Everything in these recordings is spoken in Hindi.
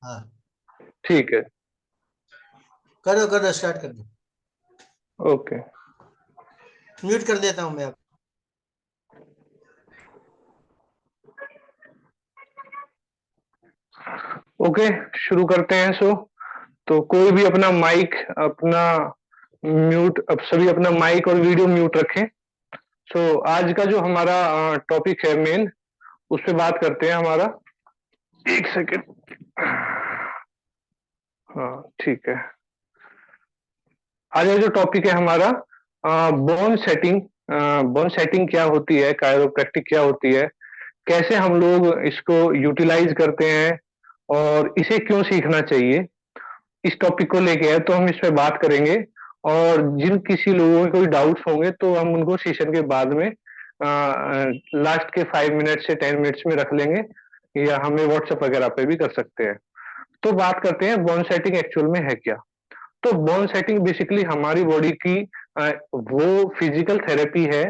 हाँ, ठीक है। करो करो, स्टार्ट कर दो। ओके। म्यूट कर देता हूँ मैं अब। ओके, शुरू करते हैं। सो तो कोई भी अपना माइक अपना म्यूट, अब सभी अपना माइक और वीडियो म्यूट रखें। सो आज का जो हमारा टॉपिक है मेन, उस पे बात करते हैं हमारा। एक सेकेंड। हाँ ठीक है। आज का जो टॉपिक है हमारा बोन सेटिंग। बोन सेटिंग क्या होती है, कायरोप्रैक्टिक क्या होती है, कैसे हम लोग इसको यूटिलाइज करते हैं और इसे क्यों सीखना चाहिए। इस टॉपिक को लेके है तो हम इस पे बात करेंगे। और जिन किसी लोगों के कोई डाउट्स होंगे तो हम उनको सेशन के बाद में लास्ट के 5 मिनट से 10 मिनट्स में रख लेंगे, या हमें व्हाट्सएप वगैरह पे भी कर सकते हैं। तो बात करते हैं बोन सेटिंग एक्चुअल में है क्या। तो बोन सेटिंग बेसिकली हमारी बॉडी की वो फिजिकल थेरेपी है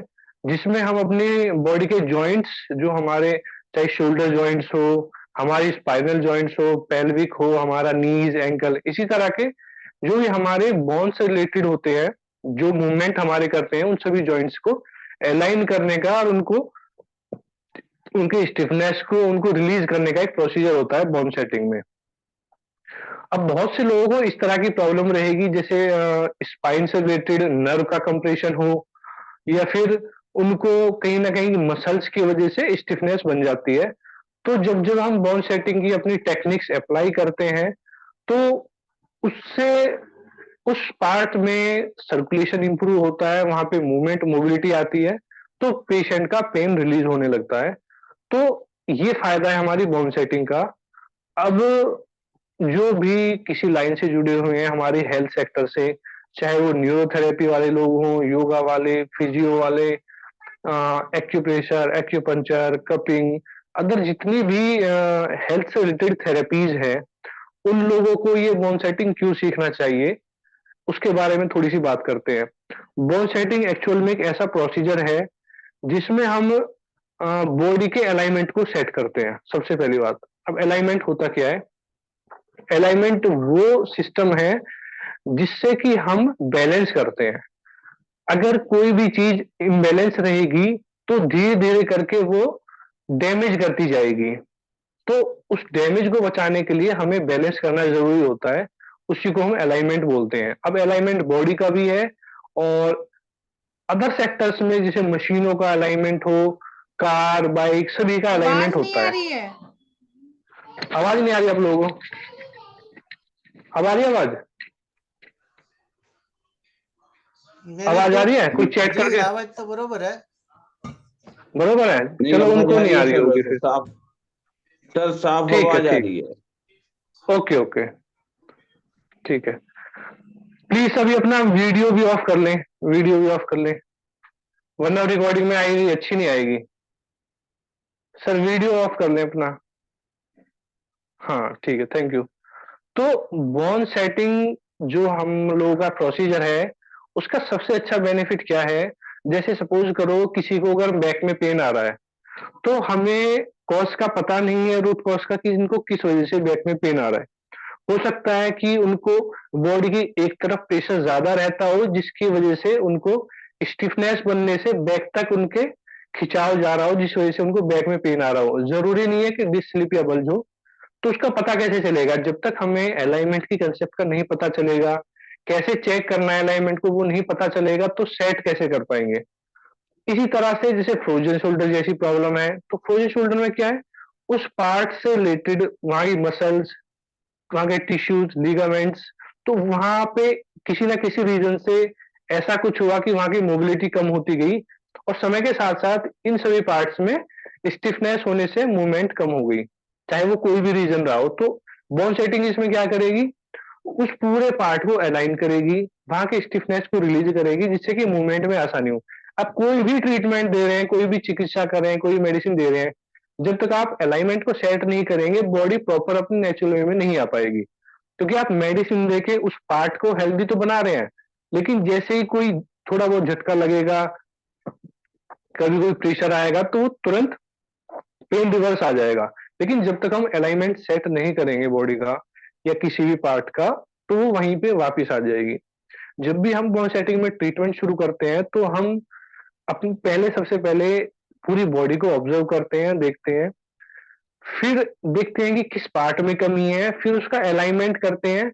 जिसमें हम अपनी बॉडी के जॉइंट्स, जो हमारे चाहे शोल्डर जॉइंट्स हो, हमारी स्पाइनल जॉइंट्स हो, पेल्विक हो, हमारा नीज एंकल, इसी तरह के जो भी हमारे बोन से रिलेटेड होते हैं, जो मूवमेंट हमारे करते हैं, उन सभी जॉइंट्स को अलाइन करने का और उनको, उनके स्टिफनेस को, उनको रिलीज करने का एक प्रोसीजर होता है बोन सेटिंग में। अब बहुत से लोगों को इस तरह की प्रॉब्लम रहेगी, जैसे स्पाइन से रिलेटेड नर्व का कंप्रेशन हो, या फिर उनको कहीं ना कहीं मसल्स की वजह से स्टिफनेस बन जाती है। तो जब जब हम बोन सेटिंग की अपनी टेक्निक्स अप्लाई करते हैं तो उससे उस पार्ट में सर्कुलेशन इंप्रूव होता है, वहां पे मूवमेंट मोबिलिटी आती है, तो पेशेंट का पेन रिलीज होने लगता है। तो ये फायदा है हमारी बोन सेटिंग का। अब जो भी किसी लाइन से जुड़े हुए हैं हमारे हेल्थ सेक्टर से, चाहे वो न्यूरोथेरेपी वाले लोग हों, योगा वाले, फिजियो वाले, एक्यूप्रेशर, एक्यूपंचर, कपिंग, अदर जितनी भी हेल्थ से रिलेटेड थेरेपीज है, उन लोगों को ये बोन सेटिंग क्यों सीखना चाहिए, उसके बारे में थोड़ी सी बात करते हैं। बोन सेटिंग एक्चुअल में एक ऐसा प्रोसीजर है जिसमें हम बॉडी के अलाइनमेंट को सेट करते हैं, सबसे पहली बात। अब अलाइनमेंट होता क्या है? अलाइनमेंट वो सिस्टम है जिससे कि हम बैलेंस करते हैं। अगर कोई भी चीज इम्बैलेंस रहेगी तो धीरे धीरे करके वो डैमेज करती जाएगी। तो उस डैमेज को बचाने के लिए हमें बैलेंस करना जरूरी होता है। उसी को हम अलाइनमेंट बोलते हैं। अब अलाइनमेंट बॉडी का भी है, और अदर सेक्टर्स में जैसे मशीनों का अलाइनमेंट हो, कार बाइक सभी का आवाज अलाइनमेंट नहीं होता आ है। रही है। आवाज नहीं आ रही आप लोगों को? अब आ रही है आवाज? मेरे आवाज आ को रही है? कोई चेक जी करके। आवाज तो बरोबर है। बरोबर है। नहीं, चलो आवाज उनको आ नहीं रही आ है रही सर, होगी वैसे फिर। साफ। सर साफ ठीक है आवाज आ ठीक। रही है। ओके ओके ठीक है। प्लीज अभी अपना वीडियो भी ऑफ कर लें, वीडियो भी ऑफ कर लें, वरना रिकॉर्डिंग में आएगी अच्छी नहीं आएगी। सर वीडियो ऑफ कर लें अपना। हाँ ठीक है, थैंक यू। तो बॉन सेटिंग जो हम लोगों का प्रोसीजर है, उसका सबसे अच्छा बेनिफिट क्या है? जैसे सपोज करो किसी को अगर बैक में पेन आ रहा है, तो हमें कॉज का पता नहीं है, रूट कॉज का, कि इनको किस वजह से बैक में पेन आ रहा है। हो सकता है कि उनको बॉडी की एक तरफ प्रेशर ज्यादा रहता हो, जिसकी वजह से उनको स्टिफनेस बनने से बैक तक उनके खिंचाव जा रहा हो, जिस वजह से उनको बैक में पेन आ रहा हो। जरूरी नहीं है कि डिस्क स्लिप या बल्ज हो। तो उसका पता कैसे चलेगा? जब तक हमें अलाइनमेंट की कंसेप्ट का नहीं पता चलेगा, कैसे चेक करना है अलाइनमेंट को, वो नहीं पता चलेगा, तो सेट कैसे कर पाएंगे। इसी तरह से जैसे फ्रोजन शोल्डर जैसी प्रॉब्लम है, तो फ्रोजन शोल्डर में क्या है, उस पार्ट से रिलेटेड वहां की मसल्स, वहां के टिश्यूज, लिगामेंट्स, तो वहां पे किसी ना किसी रीजन से ऐसा कुछ हुआ कि वहां की मोबिलिटी कम होती गई, और समय के साथ साथ इन सभी पार्ट्स में स्टिफनेस होने से मूवमेंट कम हो गई, चाहे वो कोई भी रीजन रहा हो। तो बोन सेटिंग इसमें क्या करेगी, उस पूरे पार्ट को अलाइन करेगी, वहां के स्टिफनेस को रिलीज करेगी, जिससे कि मूवमेंट में आसानी हो। आप कोई भी ट्रीटमेंट दे रहे हैं, कोई भी चिकित्सा कर रहे हैं, कोई मेडिसिन दे रहे हैं, जब तक आप अलाइनमेंट को सेट नहीं करेंगे, बॉडी प्रॉपर अपने नेचुरल वे में नहीं आ पाएगी। क्योंकि आप मेडिसिन देके उस पार्ट को हेल्दी तो बना रहे हैं, लेकिन जैसे ही कोई थोड़ा बहुत झटका लगेगा, कभी कोई प्रेशर आएगा, तो वो तुरंत पेन रिवर्स आ जाएगा। लेकिन जब तक हम अलाइनमेंट सेट नहीं करेंगे बॉडी का या किसी भी पार्ट का, तो वो वहीं पे वापस आ जाएगी। जब भी हम बोन सेटिंग में ट्रीटमेंट शुरू करते हैं तो हम अपनी पहले सबसे पहले पूरी बॉडी को ऑब्जर्व करते हैं, देखते हैं, फिर देखते हैं कि किस पार्ट में कमी है, फिर उसका अलाइनमेंट करते हैं।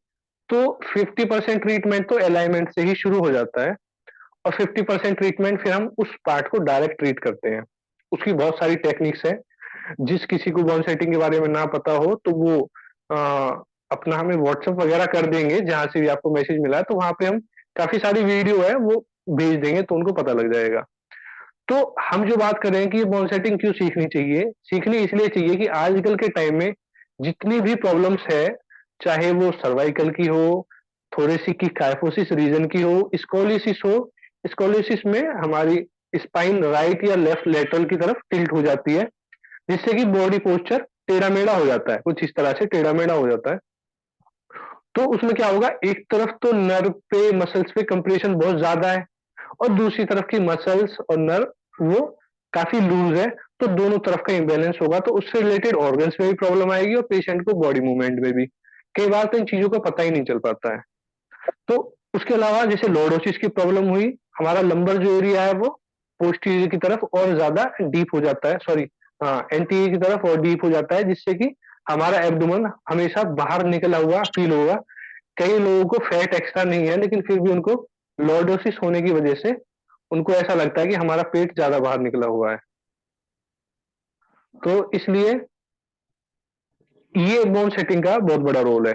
तो 50% ट्रीटमेंट तो अलाइनमेंट से ही शुरू हो जाता है, और 50% ट्रीटमेंट फिर हम उस पार्ट को डायरेक्ट ट्रीट करते हैं। उसकी बहुत सारी टेक्निक्स है। जिस किसी को बॉन सेटिंग के बारे में ना पता हो तो वो अपना हमें व्हाट्सएप वगैरह कर देंगे, जहां से भी आपको मैसेज मिला है, तो वहां पे हम काफी सारी वीडियो है वो भेज देंगे, तो उनको पता लग जाएगा। तो हम जो बात कर रहे हैं कि ये बॉल सेटिंग क्यों सीखनी चाहिए, सीखनी इसलिए चाहिए कि आजकल के टाइम में जितनी भी प्रॉब्लम्स है, चाहे वो सर्वाइकल की हो, थोड़ी की काइफोसिस रीजन की हो, स्कोलिसिस में हमारी स्पाइन राइट या लेफ्ट लेटरल की तरफ टिल्ट हो जाती है, जिससे कि बॉडी पोस्चर टेढ़ा मेढ़ा हो जाता है, कुछ इस तरह से टेढ़ा मेढ़ा हो जाता है। तो उसमें क्या होगा, एक तरफ तो नर्व पे मसल्स पे कंप्रेशन बहुत ज्यादा है, और दूसरी तरफ की मसल्स और नर्व वो काफी लूज है, तो दोनों तरफ का इम्बेलेंस होगा, तो उससे रिलेटेड ऑर्गन्स में भी प्रॉब्लम आएगी और पेशेंट को बॉडी मूवमेंट में भी। कई बार तो इन चीजों का पता ही नहीं चल पाता है। तो उसके अलावा जैसे लॉर्डोसिस की प्रॉब्लम हुई, हमारा लंबर जो एरिया है वो पोस्टीरियर की तरफ और ज्यादा डीप हो जाता है, सॉरी हाँ एंटीरियर की तरफ और डीप हो जाता है, जिससे कि हमारा एब्डोमेन हमेशा बाहर निकला हुआ फील होगा। कई लोगों को फैट एक्स्ट्रा नहीं है, लेकिन फिर भी उनको लॉर्डोसिस होने की वजह से उनको ऐसा लगता है कि हमारा पेट ज्यादा बाहर निकला हुआ है। तो इसलिए ये बोन सेटिंग का बहुत बड़ा रोल है।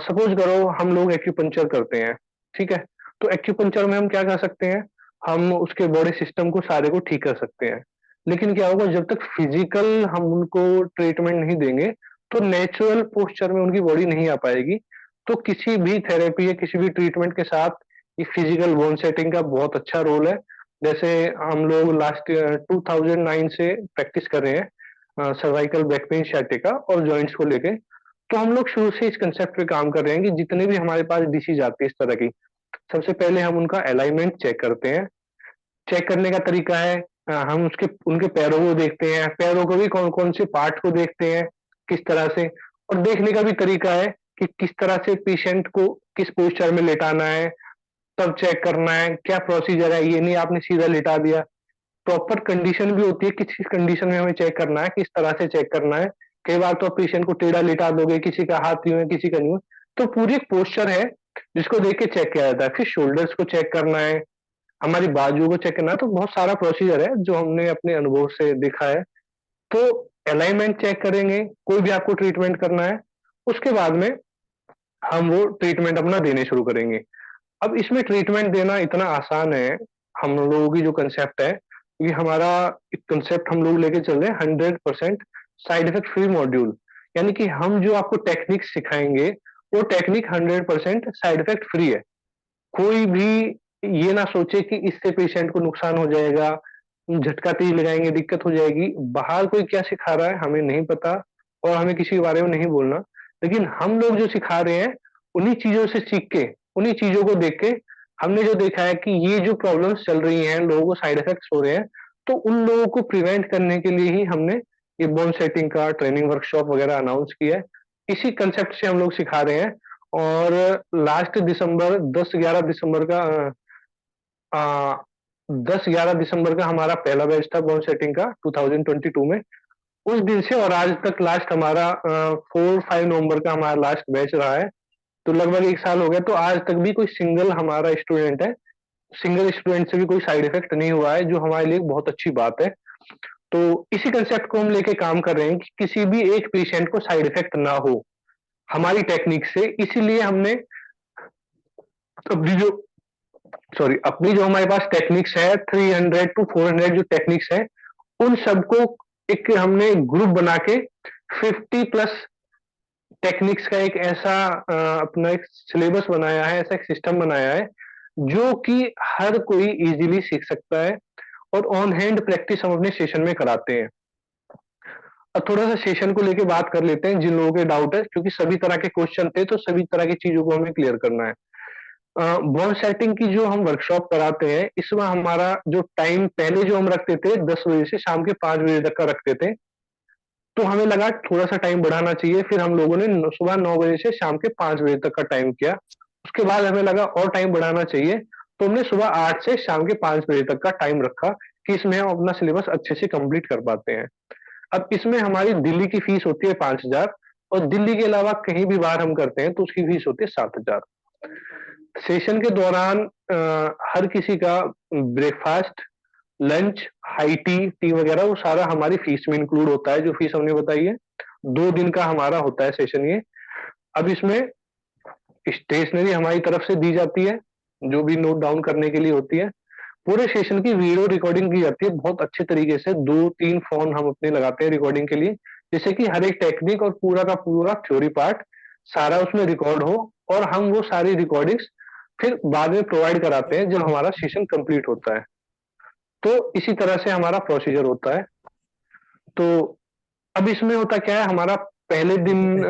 सपोज करो हम लोग एक्यूपंक्चर करते हैं, ठीक है, तो एक्यूपंक्चर में हम क्या कर सकते हैं, हम उसके बॉडी सिस्टम को सारे को ठीक कर सकते हैं। लेकिन क्या होगा, जब तक फिजिकल हम उनको ट्रीटमेंट नहीं देंगे तो नेचुरल पोस्चर में उनकी बॉडी नहीं आ पाएगी। तो किसी भी थेरेपी या किसी भी ट्रीटमेंट के साथ ये फिजिकल बोन सेटिंग का बहुत अच्छा रोल है। जैसे हम लोग लास्ट 2009 से प्रैक्टिस कर रहे हैं सर्वाइकल बैक पेन sciatica और जॉइंट्स को लेके। तो हम लोग शुरू से इस कंसेप्ट पे काम कर रहे हैं कि जितने भी हमारे पास डिसीज आती है इस तरह की, सबसे पहले हम उनका अलाइनमेंट चेक करते हैं। चेक करने का तरीका है, हम उसके उनके पैरों को देखते हैं, पैरों को भी कौन कौन से पार्ट को देखते हैं किस तरह से, और देखने का भी तरीका है कि किस तरह से पेशेंट को किस पोस्चर में लेटाना है, तब चेक करना है क्या प्रोसीजर है। ये नहीं आपने सीधा लिटा दिया, प्रॉपर कंडीशन भी होती है, किस कंडीशन में हमें चेक करना है, किस तरह से चेक करना है। कई बार तो पेशेंट को टेढ़ा लिटा दोगे, किसी का हाथ यूं है किसी का नहीं है, तो पूरी एक पोस्चर है जिसको देख के चेक किया जाता है। फिर शोल्डर्स को चेक करना है, हमारी बाजुओं को चेक करना है, तो बहुत सारा प्रोसीजर है जो हमने अपने अनुभव से देखा है। तो अलाइनमेंट चेक करेंगे, कोई भी आपको ट्रीटमेंट करना है, उसके बाद में हम वो ट्रीटमेंट अपना देने शुरू करेंगे। अब इसमें ट्रीटमेंट देना इतना आसान है, हम लोगों की जो कंसेप्ट है, ये हमारा एक कंसेप्ट हम लोग लेके चल रहे हैं 100% साइड इफेक्ट फ्री मॉड्यूल। यानी कि हम जो आपको टेक्निक सिखाएंगे वो टेक्निक 100% साइड इफेक्ट फ्री है। कोई भी ये ना सोचे कि इससे पेशेंट को नुकसान हो जाएगा, झटका तेज लगाएंगे दिक्कत हो जाएगी। बाहर कोई क्या सिखा रहा है हमें नहीं पता, और हमें किसी के बारे में नहीं बोलना, लेकिन हम लोग जो सिखा रहे हैं उन्हीं चीजों से सीख के, उन्हीं चीजों को देख के हमने जो देखा है कि ये जो प्रॉब्लम्स चल रही हैं, लोगों को साइड इफेक्ट्स हो रहे हैं, तो उन लोगों को प्रिवेंट करने के लिए ही हमने ये बोन सेटिंग का ट्रेनिंग वर्कशॉप वगैरह अनाउंस किया है। इसी कंसेप्ट से हम लोग सिखा रहे हैं। और लास्ट दिसंबर 10-11 दिसंबर का 10-11 दिसंबर का हमारा पहला बैच था बोन सेटिंग का 2022 में। उस दिन से और आज तक लास्ट हमारा 4-5 नवंबर का हमारा लास्ट बैच रहा है, तो लगभग 1 साल हो गया। तो आज तक भी कोई सिंगल हमारा स्टूडेंट है, सिंगल स्टूडेंट से भी कोई साइड इफेक्ट नहीं हुआ है, जो हमारे लिए बहुत अच्छी बात है। तो इसी कंसेप्ट को हम लेके काम कर रहे हैं कि किसी भी एक पेशेंट को साइड इफेक्ट ना हो हमारी टेक्निक से। इसीलिए हमने अपनी जो अपनी जो हमारे पास टेक्निक्स है 300 to 400 जो टेक्निक्स है, उन सबको एक हमने ग्रुप बना के 50+ टेक्निक्स का एक ऐसा अपना एक सिलेबस बनाया है, ऐसा एक सिस्टम बनाया है जो कि हर कोई इजीली सीख सकता है। और ऑन हैंड प्रैक्टिस हम अपने सेशन में कराते हैं। अब थोड़ा सा सेशन को लेके बात कर लेते हैं, जिन लोगों के डाउट है, क्योंकि सभी तरह के क्वेश्चन थे तो सभी तरह की चीजों को हमें क्लियर करना है। बॉन सेटिंग की जो हम वर्कशॉप कराते हैं, इसमें हमारा जो टाइम पहले जो हम रखते थे 10 बजे से शाम के 5 बजे तक का रखते थे, तो हमें लगा थोड़ा सा टाइम बढ़ाना चाहिए, फिर हम लोगों ने सुबह 9 बजे से शाम के 5 बजे तक का टाइम किया। उसके बाद हमें लगा और टाइम बढ़ाना चाहिए, तो हमने सुबह 8 से शाम के 5 बजे तक का टाइम रखा कि इसमें हम अपना सिलेबस अच्छे से कंप्लीट कर पाते हैं। अब इसमें हमारी दिल्ली की फीस होती है 5,000, और दिल्ली के अलावा कहीं भी बाहर हम करते हैं तो उसकी फीस होती है 7,000। सेशन के दौरान हर किसी का breakfast, lunch, high tea, T वगैरह वो सारा हमारी फीस में इंक्लूड होता है, जो फीस हमने बताई है। 2 दिन का हमारा होता है सेशन ये। अब इसमें स्टेशनरी हमारी तरफ से दी जाती है, जो भी नोट डाउन करने के लिए होती है। पूरे सेशन की वीडियो रिकॉर्डिंग की जाती है बहुत अच्छे तरीके से, 2-3 फोन हम अपने लगाते हैं रिकॉर्डिंग के लिए, जिससे कि हर एक टेक्निक और पूरा का पूरा थ्योरी पार्ट सारा उसमें रिकॉर्ड हो, और हम वो सारी रिकॉर्डिंग्स फिर बाद में प्रोवाइड कराते हैं जब हमारा सेशन कंप्लीट होता है। तो इसी तरह से हमारा प्रोसीजर होता है। तो अब इसमें होता क्या है, हमारा पहले दिन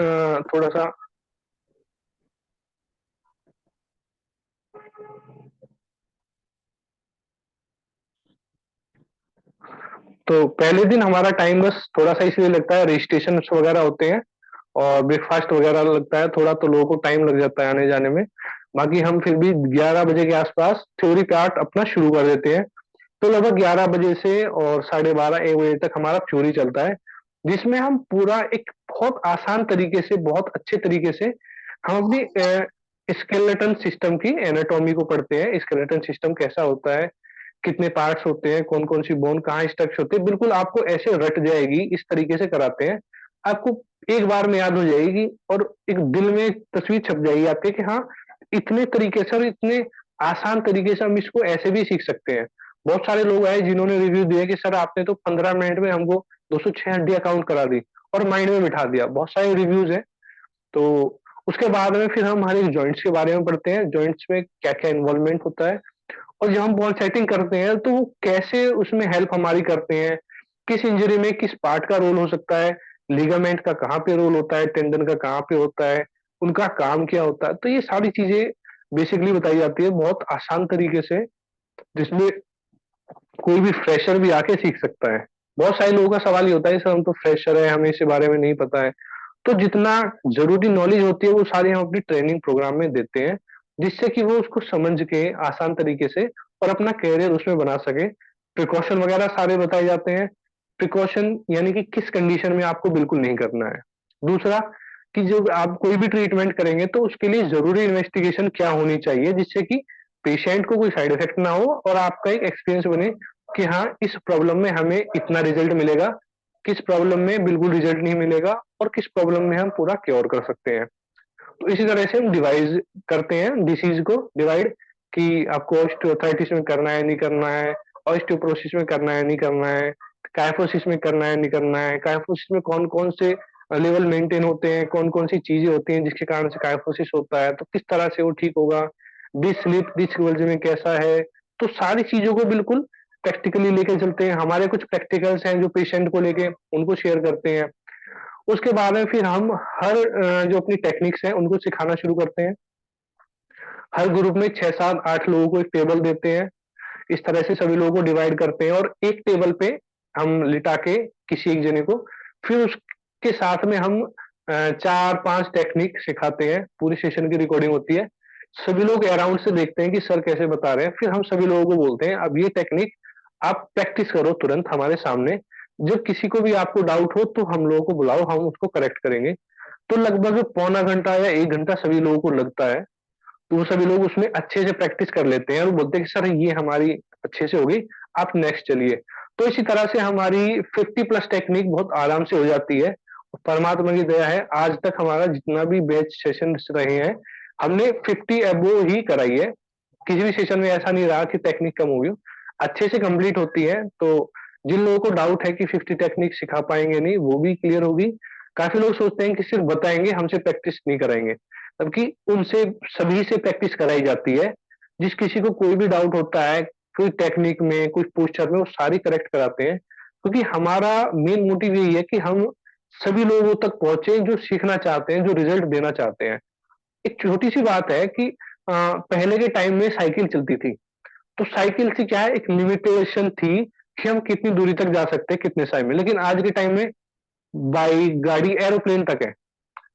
थोड़ा सा तो पहले दिन हमारा टाइम बस थोड़ा सा इसलिए लगता है, रजिस्ट्रेशन वगैरह होते हैं और ब्रेकफास्ट वगैरह लगता है थोड़ा, तो लोगों को टाइम लग जाता है आने जाने में। बाकी हम फिर भी 11 बजे के आसपास थ्योरी पार्ट अपना शुरू कर देते हैं। तो लगभग 11 बजे से और 12:30-1 बजे तक हमारा थ्योरी चलता है, जिसमें हम पूरा एक बहुत आसान तरीके से, बहुत अच्छे तरीके से हम अपनी स्केलेटन सिस्टम की एनाटॉमी को पढ़ते हैं। स्केलेटन सिस्टम कैसा होता है, कितने पार्ट्स होते हैं, कौन कौन सी बोन कहाँ स्ट्रक्चर होती है, बिल्कुल आपको ऐसे रट जाएगी, इस तरीके से कराते हैं आपको, एक बार में याद हो जाएगी और एक दिल में तस्वीर छप जाएगी आपके कि हाँ, इतने तरीके से और इतने आसान तरीके से हम इसको ऐसे भी सीख सकते हैं। बहुत सारे लोग आए जिन्होंने रिव्यू दिया कि सर आपने तो 15 मिनट में हमको 206 हड्डियां काउंट करा दी और माइंड में बिठा दिया। बहुत सारे रिव्यूज हैं। तो उसके बाद में फिर हम हर एक जॉइंट्स के बारे में पढ़ते हैं, जॉइंट्स में क्या क्या इन्वॉल्वमेंट होता है, और जब हम बॉल सेटिंग करते हैं तो वो कैसे उसमें हेल्प हमारी करते हैं, किस इंजरी में किस पार्ट का रोल हो सकता है, लिगामेंट का कहाँ पे रोल होता है, टेंडन का कहाँ पे होता है, उनका काम क्या होता है। तो ये सारी चीजें बेसिकली बताई जाती है बहुत आसान तरीके से, जिसमें कोई भी फ्रेशर भी आके सीख सकता है। बहुत सारे लोगों का सवाल ये होता है सर हम तो फ्रेशर है, हमें इसके बारे में नहीं पता है। तो जितना जरूरी नॉलेज होती है वो सारी हम अपनी ट्रेनिंग प्रोग्राम में देते हैं, जिससे कि वो उसको समझ के आसान तरीके से और अपना कैरियर उसमें बना सके। प्रिकॉशन वगैरह सारे बताए जाते हैं। प्रिकॉशन यानी कि किस कंडीशन में आपको बिल्कुल नहीं करना है। दूसरा, कि जब आप कोई भी ट्रीटमेंट करेंगे तो उसके लिए जरूरी इन्वेस्टिगेशन क्या होनी चाहिए, जिससे कि पेशेंट को कोई साइड इफेक्ट ना हो और आपका एक एक्सपीरियंस बने कि हाँ, इस प्रॉब्लम में हमें इतना रिजल्ट मिलेगा, किस प्रॉब्लम में बिल्कुल रिजल्ट नहीं मिलेगा, और किस प्रॉब्लम में हम पूरा क्योर कर सकते हैं। तो इसी तरह से हम डिवाइड करते हैं डिसीज को, डिवाइड कि आपको ऑस्टियोआर्थराइटिस में करना है नहीं करना है, ऑस्टियोपोरोसिस में करना है नहीं करना है, कायफोसिस में करना है नहीं करना है, कायफोसिस में कौन कौन से लेवल मेंटेन होते हैं, कौन कौन सी चीजें होती हैं जिसके कारण से कायफोसिस होता है, तो किस तरह से वो ठीक होगा, डिस्क स्लिप डिस्क बल्जिंग कैसा है। तो सारी चीजों को बिल्कुल प्रैक्टिकली लेके चलते हैं। हमारे कुछ प्रैक्टिकल्स हैं जो पेशेंट को लेके उनको शेयर करते हैं। उसके बाद में फिर हम हर जो अपनी टेक्निक्स हैं उनको सिखाना शुरू करते हैं। हर ग्रुप में 6-7-8 लोगों को एक टेबल देते हैं, इस तरह से सभी लोगों को डिवाइड करते हैं और एक टेबल पे हम लिटा के किसी एक जने को, फिर उसके साथ में हम 4-5 टेक्निक सिखाते हैं। पूरी सेशन की रिकॉर्डिंग होती है, सभी लोग अराउंड से देखते हैं कि सर कैसे बता रहे हैं, फिर हम सभी लोगों को बोलते हैं अब ये टेक्निक आप प्रैक्टिस करो तुरंत हमारे सामने, जब किसी को भी आपको डाउट हो तो हम लोगों को बुलाओ, हम उसको करेक्ट करेंगे। तो लगभग पौना घंटा या 1 घंटा सभी लोगों को लगता है। तो वो सभी लोग उसमें अच्छे से प्रैक्टिस कर लेते हैं और बोलते हैं कि सर ये हमारी अच्छे से हो गई, आप नेक्स्ट चलिए। तो इसी तरह से हमारी 50+ टेक्निक बहुत आराम से हो जाती है। परमात्मा की दया है, आज तक हमारा जितना भी बैच सेशन रहे हैं हमने 50 अबो ही कराई है। किसी भी सेशन में ऐसा नहीं रहा कि टेक्निक कम होगी, अच्छे से कंप्लीट होती है। तो जिन लोगों को डाउट है कि 50 टेक्निक सिखा पाएंगे नहीं, वो भी क्लियर होगी। काफी लोग सोचते हैं कि सिर्फ बताएंगे, हमसे प्रैक्टिस नहीं कराएंगे, जबकि उनसे सभी से प्रैक्टिस कराई जाती है। जिस किसी को कोई भी डाउट होता है कोई टेक्निक में, कुछ पोस्चर में, वो सारी करेक्ट कराते हैं, क्योंकि हमारा मेन मोटिव यही है कि हम सभी लोगों तक पहुंचे जो सीखना चाहते हैं, जो रिजल्ट देना चाहते हैं। एक छोटी सी बात है कि पहले के टाइम में साइकिल चलती थी, तो साइकिल से क्या है, एक लिमिटेशन थी कि हम कितनी दूरी तक जा सकते हैं कितने समय में। लेकिन आज के टाइम में बाइक, गाड़ी, एरोप्लेन तक है।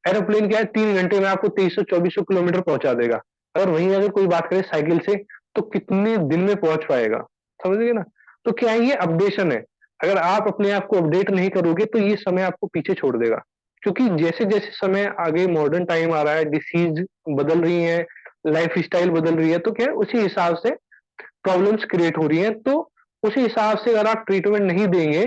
एरोप्लेन क्या है, 3 घंटे में आपको 2300-2400 किलोमीटर पहुंचा देगा। अगर वहीं अगर कोई बात करे साइकिल से, तो कितने दिन में पहुंच पाएगा, समझ गए ना। तो क्या है, ये अपडेशन है। अगर आप अपने आप को अपडेट नहीं करोगे तो ये समय आपको पीछे छोड़ देगा। क्योंकि जैसे जैसे समय आगे, मॉडर्न टाइम आ रहा है, डिसीज बदल रही है, लाइफ स्टाइल बदल रही है, तो क्या है, उसी हिसाब से प्रॉब्लम्स क्रिएट हो रही हैं। तो उसी हिसाब से अगर आप ट्रीटमेंट नहीं देंगे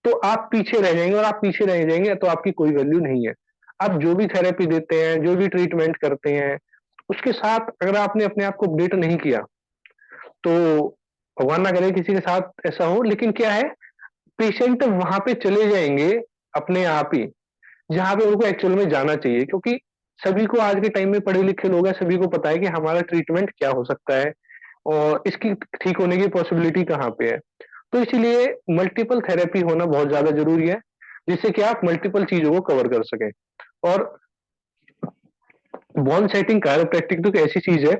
तो आप पीछे रह जाएंगे, और आप पीछे रह जाएंगे तो आपकी कोई वैल्यू नहीं है। आप जो भी थेरेपी देते हैं, जो भी ट्रीटमेंट करते हैं, उसके साथ अगर आपने अपने आप को अपडेट नहीं किया, तो भगवान ना करे किसी के साथ ऐसा हो, लेकिन क्या है, पेशेंट वहां पे चले जाएंगे अपने आप ही, जहां पे उनको एक्चुअल में जाना चाहिए। क्योंकि सभी को आज के टाइम में पढ़े लिखे लोग हैं, सभी को पता है कि हमारा ट्रीटमेंट क्या हो सकता है और इसकी ठीक होने की पॉसिबिलिटी कहाँ पे है। तो इसीलिए मल्टीपल थेरेपी होना बहुत ज्यादा जरूरी है, जिससे कि आप मल्टीपल चीजों को कवर कर सकें। और बॉन सेटिंग कायरोप्रैक्टिक तो एक ऐसी चीज है,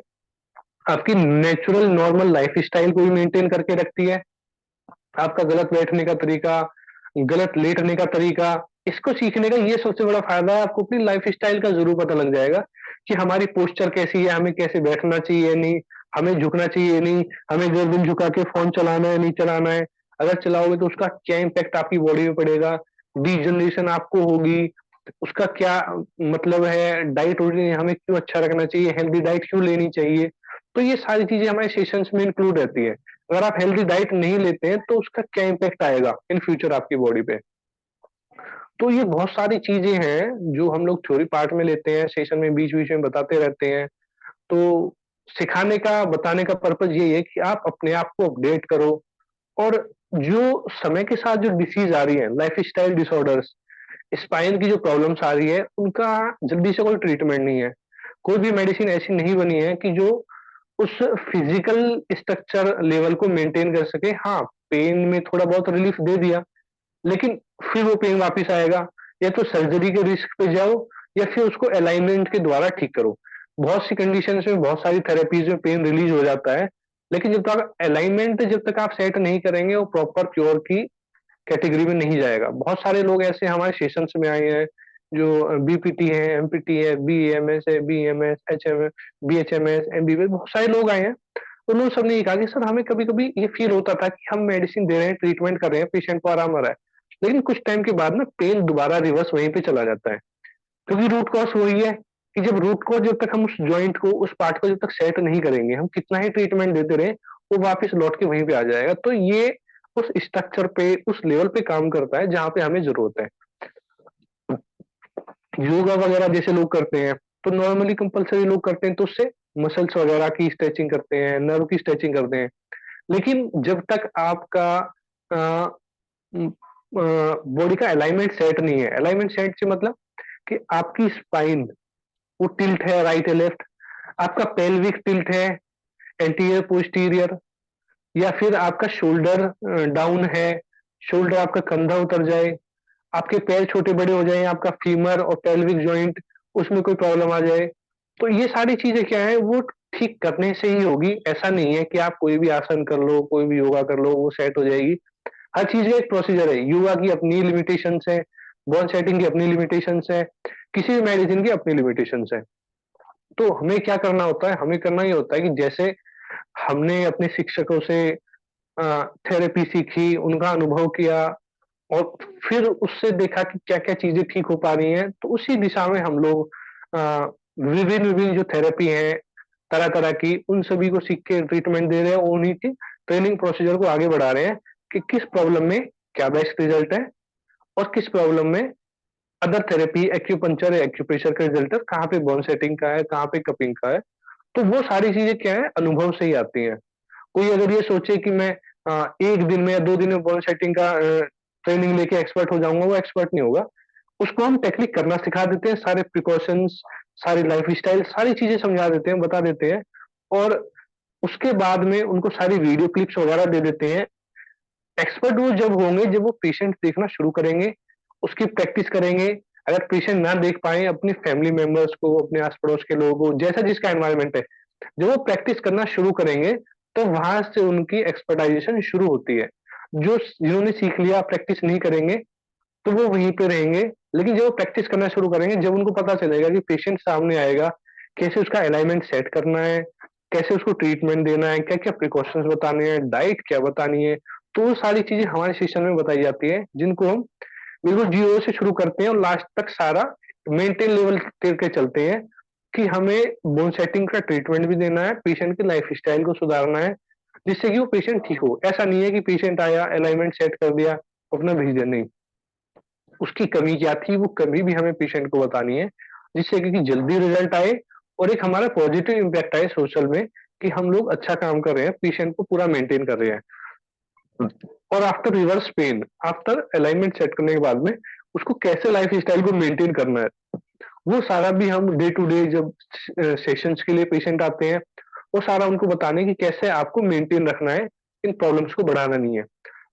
आपकी नेचुरल नॉर्मल लाइफ स्टाइल को भी मेंटेन करके रखती है। आपका गलत बैठने का तरीका, गलत लेटने का तरीका, इसको सीखने का ये सबसे बड़ा फायदा है। आपको अपनी लाइफ स्टाइल का जरूर पता लग जाएगा कि हमारी पोस्चर कैसी है, हमें कैसे बैठना चाहिए, नहीं हमें झुकना चाहिए, नहीं हमें गर्दन झुका के फोन चलाना है, नहीं चलाना है। अगर चलाओगे तो उसका क्या इम्पैक्ट आपकी बॉडी में पड़ेगा, डिजनरेशन आपको होगी, उसका क्या मतलब है, डाइट रूटीन हमें क्यों अच्छा रखना चाहिए, हेल्दी डाइट क्यों लेनी चाहिए। तो ये सारी चीजें हमारे सेशंस में इंक्लूड रहती है। अगर आप हेल्दी डाइट नहीं लेते हैं तो उसका क्या इम्पैक्ट आएगा इन फ्यूचर आपकी बॉडी पे। तो ये बहुत सारी चीजें हैं जो हम लोग थ्योरी पार्ट में लेते हैं, सेशन में बीच बीच में बताते रहते हैं। तो सिखाने का, बताने का पर्पज यही है कि आप अपने आप को अपडेट करो। और जो समय के साथ जो डिसीज आ रही है, लाइफ स्टाइल डिसऑर्डर्स, स्पाइन की जो प्रॉब्लम्स आ रही है, उनका जल्दी से कोई ट्रीटमेंट नहीं है। कोई भी मेडिसिन ऐसी नहीं बनी है कि जो उस फिजिकल स्ट्रक्चर लेवल को मेंटेन कर सके। हाँ, पेन में थोड़ा बहुत रिलीफ दे दिया, लेकिन फिर वो पेन वापस आएगा। या तो सर्जरी के रिस्क पे जाओ, या फिर उसको अलाइनमेंट के द्वारा ठीक करो। बहुत सी कंडीशंस में, बहुत सारी थेरेपीज में पेन रिलीज हो जाता है, लेकिन जब तक अलाइनमेंट, जब तक आप सेट नहीं करेंगे, वो प्रॉपर क्योर की कैटेगरी में नहीं जाएगा। बहुत सारे लोग ऐसे हमारे सेशंस में आए हैं जो बीपीटी है, एमपीटी है, बीएमएस है, बीएमएस, एचएम, बीएचएमएस, एमबीबीएस, बहुत सारे लोग आए हैं। उन्होंने सबने ये कहा कि सर हमें कभी कभी ये फील होता था कि हम मेडिसिन दे रहे हैं, ट्रीटमेंट कर रहे हैं, पेशेंट को आराम आ रहा है, लेकिन कुछ टाइम के बाद ना पेन दोबारा रिवर्स वहीं पे चला जाता है। क्योंकि रूट कॉज वही है कि जब रूट कॉज, जब तक हम उस जॉइंट को, उस पार्ट को जब तक सेट नहीं करेंगे, हम कितना ही ट्रीटमेंट देते रहे, वो वापस लौट के वहीं पे आ जाएगा। तो ये उस स्ट्रक्चर पे, उस लेवल पे काम करता है जहां पे हमें जरूरत है। योगा वगैरह जैसे लोग करते हैं, तो नॉर्मली कंपलसरी लोग करते हैं, तो उससे मसल्स वगैरह की स्ट्रेचिंग करते हैं, नर्व की स्ट्रेचिंग करते हैं। लेकिन जब तक आपका बॉडी का अलाइनमेंट सेट नहीं है, अलाइनमेंट सेट से मतलब कि आपकी स्पाइन वो टिल्ट है राइट या लेफ्ट, आपका पेल्विक टिल्ट है एंटीरियर पोस्टीरियर, या फिर आपका शोल्डर डाउन है, शोल्डर आपका कंधा उतर जाए, आपके पैर छोटे बड़े हो जाए, आपका फीमर और पेल्विक जॉइंट उसमें कोई प्रॉब्लम आ जाए, तो ये सारी चीजें क्या है, वो ठीक करने से ही होगी। ऐसा नहीं है कि आप कोई भी आसन कर लो, कोई भी योगा कर लो, वो सेट हो जाएगी। हर चीज का एक प्रोसीजर है। योगा की अपनी लिमिटेशंस है, बॉन सेटिंग की अपनी लिमिटेशंस है, किसी भी मेडिसिन की अपनी लिमिटेशंस है। तो हमें क्या करना होता है, हमें करना ये होता है कि जैसे हमने अपने शिक्षकों से थेरेपी सीखी, उनका अनुभव किया, और फिर उससे देखा कि क्या क्या चीजें ठीक हो पा रही हैं, तो उसी दिशा में हम लोग विभिन्न विभिन्न जो थेरेपी है तरह तरह की, उन सभी को सीख के ट्रीटमेंट दे रहे हैं, और उन्हीं की ट्रेनिंग प्रोसीजर को आगे बढ़ा रहे हैं कि किस प्रॉब्लम में क्या बेस्ट रिजल्ट है, और किस प्रॉब्लम में अदर थेरेपी, एक्यूपंक्चर या एक्यूप्रेशर का रिजल्ट है, कहाँ पे बोन सेटिंग का है, कहाँ पे कपिंग का है। तो वो सारी चीजें क्या है, अनुभव से ही आती हैं। कोई अगर ये सोचे कि मैं 1 दिन में या 2 दिन में बॉल सेटिंग का ट्रेनिंग लेके एक्सपर्ट हो जाऊंगा, वो एक्सपर्ट नहीं होगा। उसको हम टेक्निक करना सिखा देते हैं, सारे प्रिकॉशंस, सारी लाइफ स्टाइल, सारी चीजें समझा देते हैं, बता देते हैं। और उसके बाद में उनको सारी वीडियो क्लिप्स वगैरह दे देते हैं। एक्सपर्ट वो जब होंगे जब वो पेशेंट देखना शुरू करेंगे, उसकी प्रैक्टिस करेंगे। अगर पेशेंट ना देख पाए, अपनी फैमिली मेंबर्स को, अपने आस पड़ोस के लोगों को, जैसा जिसका एनवायरमेंट है, जब वो प्रैक्टिस करना शुरू करेंगे, तो वहां से उनकी एक्सपर्टाइजेशन शुरू होती है। जो जिन्होंने सीख लिया प्रैक्टिस नहीं करेंगे, तो वो वहीं पे रहेंगे। लेकिन जब वो प्रैक्टिस करना शुरू करेंगे, जब उनको पता चलेगा कि पेशेंट सामने आएगा, कैसे उसका अलाइनमेंट सेट करना है, कैसे उसको ट्रीटमेंट देना है, क्या क्या प्रिकॉशंस बताने हैं, डाइट क्या बतानी है, तो वो सारी चीजें हमारे सेशन में बताई जाती है, जिनको हम बिल्कुल जीरो से शुरू करते हैं और लास्ट तक सारा मेंटेन लेवल करके चलते हैं कि हमें बोन सेटिंग का ट्रीटमेंट भी देना है, पेशेंट की लाइफ स्टाइल को सुधारना है, जिससे कि वो पेशेंट ठीक हो। ऐसा नहीं है कि पेशेंट आया, अलाइनमेंट सेट कर दिया, अपना भेज दिया, नहीं। उसकी कमी क्या थी, वो कमी भी हमें पेशेंट को बतानी है, जिससे कि जल्दी रिजल्ट आए और एक हमारा पॉजिटिव इम्पैक्ट आए सोशल में कि हम लोग अच्छा काम कर रहे हैं, पेशेंट को पूरा मेंटेन कर रहे हैं। और after reverse pen, after alignment set करने के बाद में उसको कैसे लाइफ स्टाइल को मेंटेन करना है, वो सारा भी हम डे टू डे जब सेशंस के लिए पेशेंट आते हैं, वो सारा उनको बताने कि कैसे आपको मेंटेन रखना है, इन प्रॉब्लम्स को बढ़ाना नहीं है।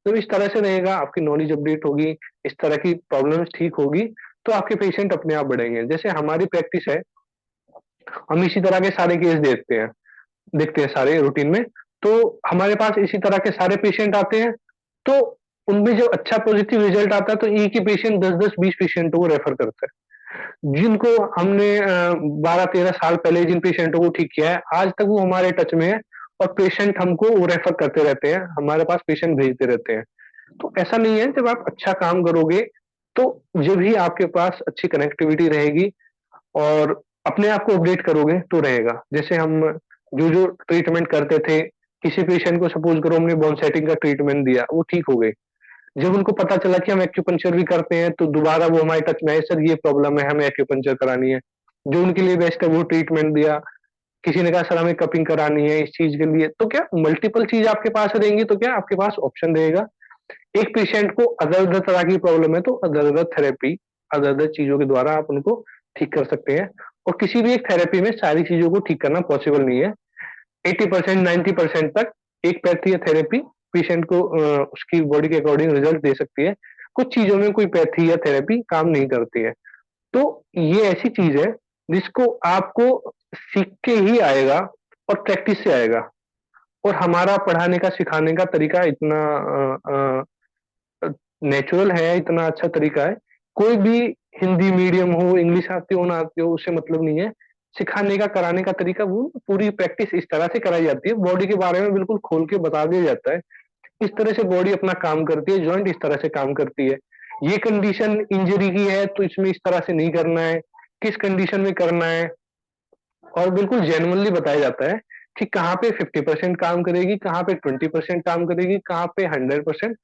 तो इस तरह से रहेगा, आपकी नॉलेज अपडेट होगी, इस तरह की प्रॉब्लम्स ठीक होगी, तो आपके पेशेंट अपने आप बढ़ेंगे। जैसे हमारी प्रैक्टिस है, हम इसी तरह के सारे केस देखते हैं सारे रूटीन में, तो हमारे पास इसी तरह के सारे पेशेंट आते हैं, तो उनमें जो अच्छा पॉजिटिव रिजल्ट आता है, तो एक ही पेशेंट 10-10, 20 पेशेंटों को रेफर करता है। जिनको हमने 12-13 साल पहले जिन पेशेंटों को ठीक किया है, आज तक वो हमारे टच में है और पेशेंट हमको वो रेफर करते रहते हैं, हमारे पास पेशेंट भेजते रहते हैं। तो ऐसा नहीं है, जब आप अच्छा काम करोगे तो जब भी आपके पास अच्छी कनेक्टिविटी रहेगी और अपने आप को अपडेट करोगे तो रहेगा। जैसे हम जो जो ट्रीटमेंट करते थे, किसी पेशेंट को सपोज करो हमने बोन सेटिंग का ट्रीटमेंट दिया, वो ठीक हो गए। जब उनको पता चला कि हम एक्यूपंक्चर भी करते हैं, तो दोबारा वो हमारे टच में आए, सर ये प्रॉब्लम है, हमें एक्यूपंक्चर करानी है। जो उनके लिए बेस्ट है वो ट्रीटमेंट दिया। किसी ने कहा सर हमें कपिंग करानी है इस चीज के लिए, तो क्या मल्टीपल चीज आपके पास रहेंगी, तो क्या आपके पास ऑप्शन रहेगा। एक पेशेंट को अदर अदर तरह की प्रॉब्लम है, तो other other therapy, other other चीजों के द्वारा आप उनको ठीक कर सकते हैं। और किसी भी एक थेरेपी में सारी चीजों को ठीक करना पॉसिबल नहीं है। 80% 90% तक एक पैथी या थेरेपी पेशेंट को उसकी बॉडी के अकॉर्डिंग रिजल्ट दे सकती है। कुछ चीजों में कोई पैथी या थेरेपी काम नहीं करती है। तो ये ऐसी चीज है जिसको आपको सीख के ही आएगा और प्रैक्टिस से आएगा। और हमारा पढ़ाने का सिखाने का तरीका इतना नेचुरल है, इतना अच्छा तरीका है। कोई भी हिंदी मीडियम हो, इंग्लिश आती हो ना आती हो, उससे मतलब नहीं है। सिखाने का, कराने का तरीका, वो पूरी प्रैक्टिस इस तरह से कराई जाती है, बॉडी के बारे में बिल्कुल खोल के बता दिया जाता है। इस तरह से बॉडी अपना काम करती है, जॉइंट इस तरह से काम करती है। ये कंडीशन इंजरी की है तो इसमें इस तरह से नहीं करना है, किस कंडीशन में करना है। और बिल्कुल जेन्युइनली बताया जाता है कि कहाँ पे 50% काम करेगी, कहाँ पे 20% काम करेगी, कहाँ पे 100%,